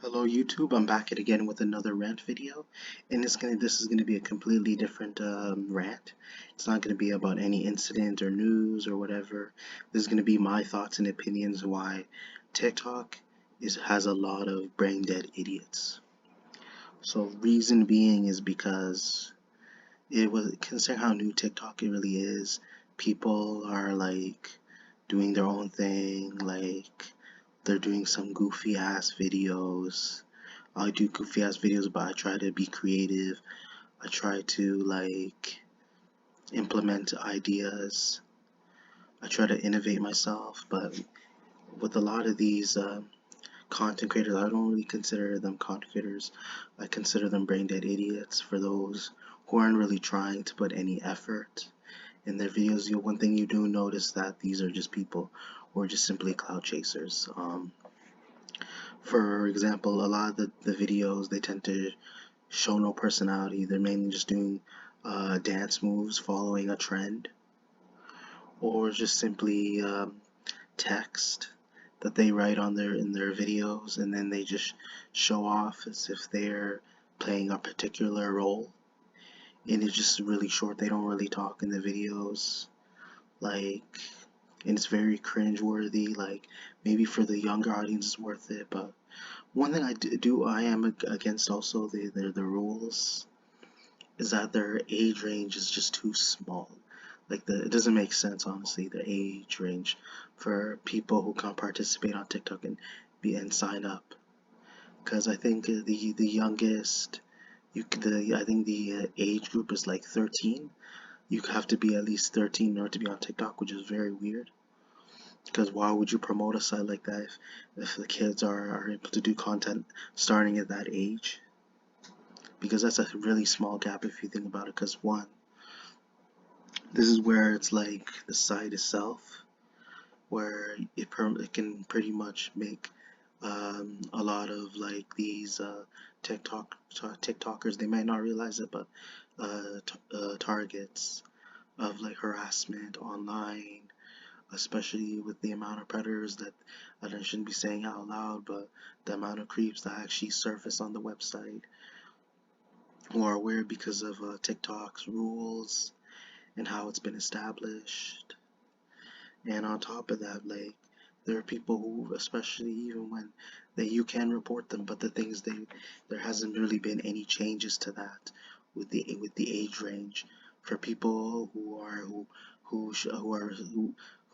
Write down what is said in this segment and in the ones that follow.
Hello YouTube, I'm back at again with another rant video, and this is gonna be a completely different rant. It's not gonna be about any incident or news or whatever. This is gonna be my thoughts and opinions why TikTok has a lot of brain dead idiots. So reason being is because considering how new TikTok it really is, people are like doing their own thing, like they're doing some goofy ass videos. I do goofy ass videos, but I try to be creative. I try to like implement ideas. I try to innovate myself, but with a lot of these content creators, I don't really consider them content creators. I consider them brain dead idiots for those who aren't really trying to put any effort in their videos. One thing you do notice that these are just people who are just simply cloud chasers. For example, a lot of the videos they tend to show no personality. They're mainly just doing dance moves, following a trend, or just simply text that they write on their videos, and then they just show off as if they're playing a particular role. And it's just really short. They don't really talk in the videos, like, and it's very cringe-worthy. Like maybe for the younger audience, it's worth it, but one thing I am against also the rules is that their age range is just too small. Like it doesn't make sense, honestly, the age range for people who can participate on TikTok and sign up. Because I think the youngest I think the age group is like 13. You have to be at least 13 in order to be on TikTok, which is very weird. Because why would you promote a site like that if the kids are able to do content starting at that age? Because that's a really small gap if you think about it. Because one, this is where it's like the site itself, where it can pretty much make a lot of like these TikTokers, they might not realize it, but targets of like harassment online, especially with the amount of predators that I shouldn't be saying out loud, but the amount of creeps that actually surface on the website who are aware because of TikTok's rules and how it's been established. And on top of that, like there are people who, especially even when you can report them, but the thing is, there hasn't really been any changes to that with the age range for people who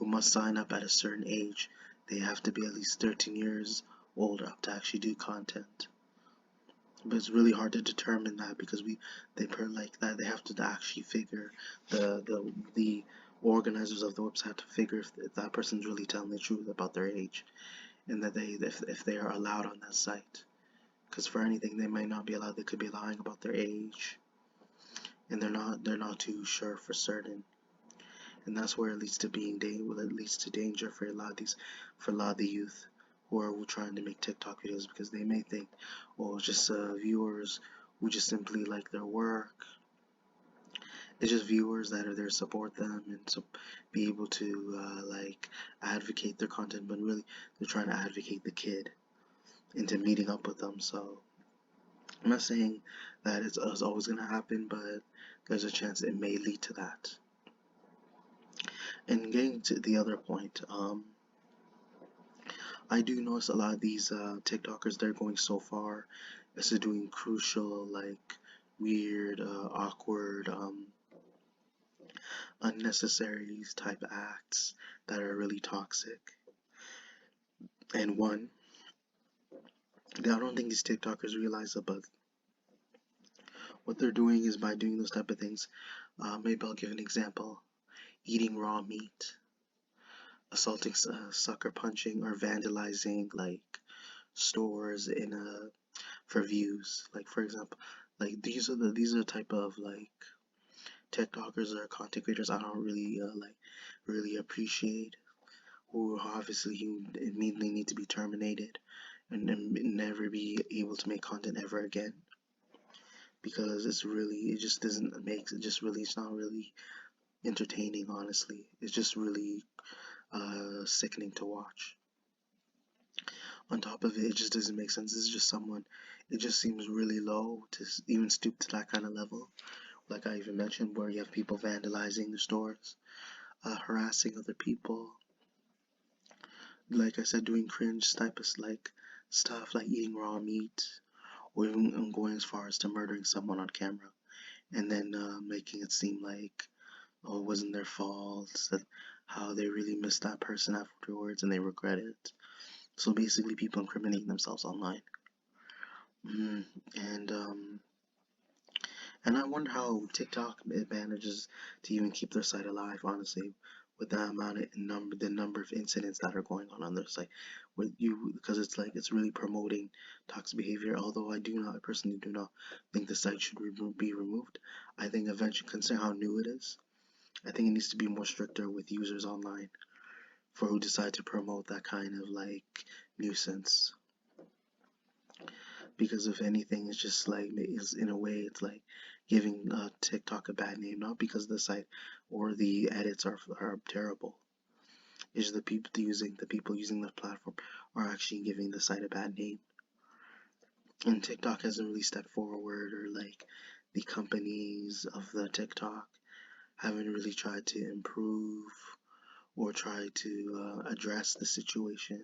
must sign up at a certain age. They have to be at least 13 years old up to actually do content. But it's really hard to determine that because they per like that they have to actually figure the organizers of the website to figure if that person's really telling the truth about their age and that if they are allowed on that site. Because for anything they might not be allowed, they could be lying about their age and they're not too sure for certain. And that's where it leads to it leads to danger for a lot of the youth who are trying to make TikTok videos because they may think, oh, just viewers who just simply like their work. It's just viewers that are there to support them and so be able to like advocate their content, but really they're trying to advocate the kid into meeting up with them. So I'm not saying that it's always gonna happen, but there's a chance it may lead to that. And getting to the other point, I do notice a lot of these TikTokers, they're going so far as to doing crucial, like weird, awkward, unnecessary type acts that are really toxic. And one, I don't think these TikTokers realize it, but what they're doing is by doing those type of things. Maybe I'll give an example: eating raw meat, assaulting, sucker punching, or vandalizing like stores in a for views. Like for example, like these are the type of like TikTokers or content creators I don't really really appreciate. Who obviously you immediately need to be terminated and never be able to make content ever again because it just doesn't make it just really it's not really entertaining, honestly. It's just really sickening to watch. On top of it, it just doesn't make sense. It's just someone, it just seems really low to even stoop to that kind of level. Like I even mentioned, where you have people vandalizing the stores, harassing other people. Like I said, doing cringe type of like stuff, like eating raw meat, or even going as far as to murdering someone on camera, and then making it seem like, oh, it wasn't their fault, that how they really missed that person afterwards and they regret it. So basically, people incriminating themselves online. Mm, and um, and I wonder how TikTok manages to even keep their site alive. Honestly, with the amount of the number of incidents that are going on their site, with you, because it's like it's really promoting toxic behavior. Although I personally do not think the site should be removed. I think eventually, considering how new it is, I think it needs to be more stricter with users online for who decide to promote that kind of like nuisance. Because if anything, it's just like it's in a way it's like giving TikTok a bad name, not because the site or the edits are terrible. It's the people using the platform are actually giving the site a bad name. And TikTok hasn't really stepped forward, or like the companies of the TikTok haven't really tried to improve or try to address the situation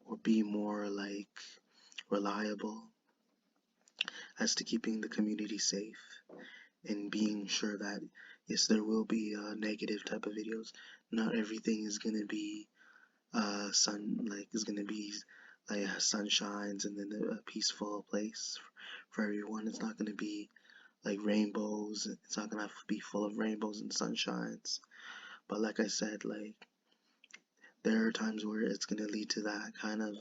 or be more like reliable as to keeping the community safe and being sure that yes, there will be negative type of videos. Not everything is gonna be is gonna be like sunshines and then a peaceful place for everyone. It's not gonna be like rainbows. It's not gonna be full of rainbows and sunshines. But like I said, like there are times where it's gonna lead to that kind of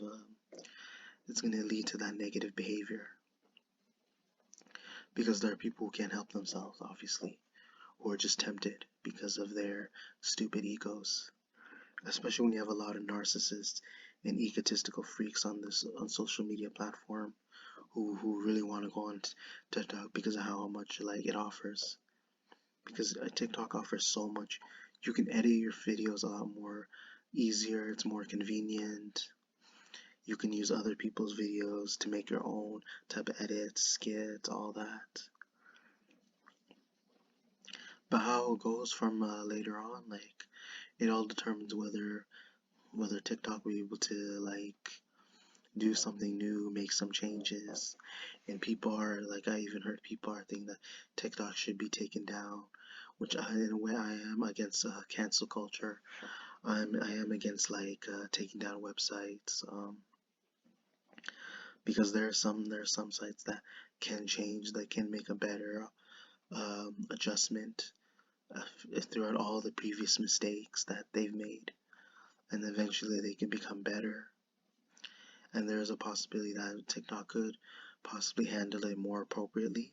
it's gonna lead to that negative behavior because there are people who can't help themselves, obviously, or just tempted because of their stupid egos. Especially when you have a lot of narcissists and egotistical freaks on this on social media platform who really want to go on TikTok because of how much like it offers. Because TikTok offers so much. You can edit your videos a lot more easier. It's more convenient. You can use other people's videos to make your own type of edits, skits, all that. But how it goes from later on, like it all determines whether TikTok will be able to like do something new, make some changes. And people are like, I even heard people are thinking that TikTok should be taken down, which in a way I am against cancel culture. I am against like taking down websites because there are some sites that can change, that can make a better adjustment throughout all the previous mistakes that they've made, and eventually they can become better. And there's a possibility that TikTok could possibly handle it more appropriately.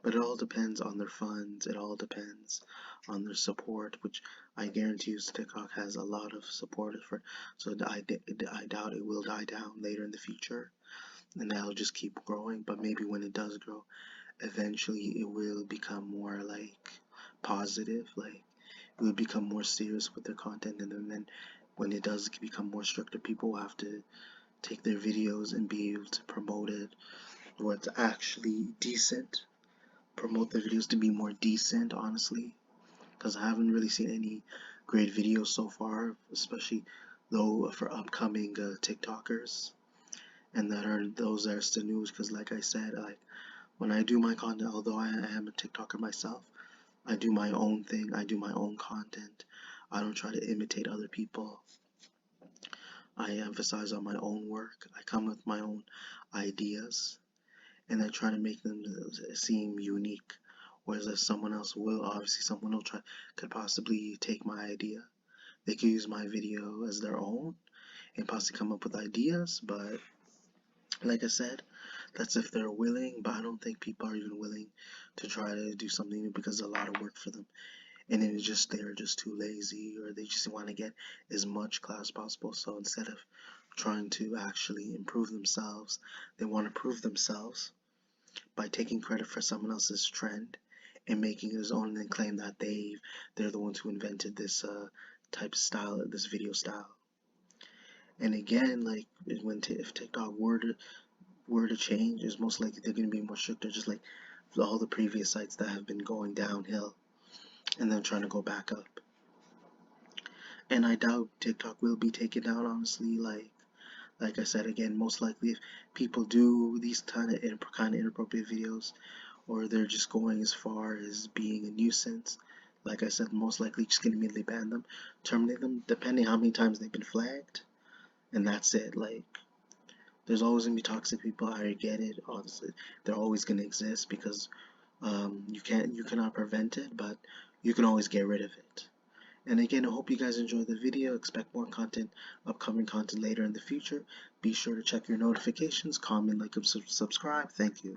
But it all depends on their funds, it all depends on their support, which I guarantee you TikTok has a lot of supporters for. So I doubt it will die down later in the future, and that'll just keep growing. But maybe when it does grow, eventually it will become more like positive, like it will become more serious with their content, and then when it does become more stricter, people will have to take their videos and be able to promote it where it's actually decent. Promote the videos to be more decent, honestly, because I haven't really seen any great videos so far, especially though for upcoming TikTokers, and that are those that are still news. Because like I said, like when I do my content, although I am a TikToker myself, I do my own thing. I do my own content. I don't try to imitate other people. I emphasize on my own work. I come with my own ideas, and I try to make them seem unique. Whereas if someone else will, obviously someone will try, could possibly take my idea. They could use my video as their own and possibly come up with ideas, but like I said, that's if they're willing, but I don't think people are even willing to try to do something new because it's a lot of work for them. And it's just they're just too lazy, or they just want to get as much clout as possible. So instead of trying to actually improve themselves, they want to prove themselves by taking credit for someone else's trend and making it his own, and then claim that they're the ones who invented this type of style, this video style. And again, like when if TikTok were to change, it's most likely they're going to be more stricter, just like all the previous sites that have been going downhill and then trying to go back up. And I doubt TikTok will be taken down, honestly. Like I said again, most likely if people do these kind of inappropriate videos, or they're just going as far as being a nuisance, like I said, most likely just gonna immediately ban them, terminate them, depending how many times they've been flagged, and that's it. Like, there's always gonna be toxic people. I get it. Honestly, they're always gonna exist because you cannot prevent it, but you can always get rid of it. And again, I hope you guys enjoyed the video. Expect more content, upcoming content later in the future. Be sure to check your notifications, comment, like, and subscribe. Thank you.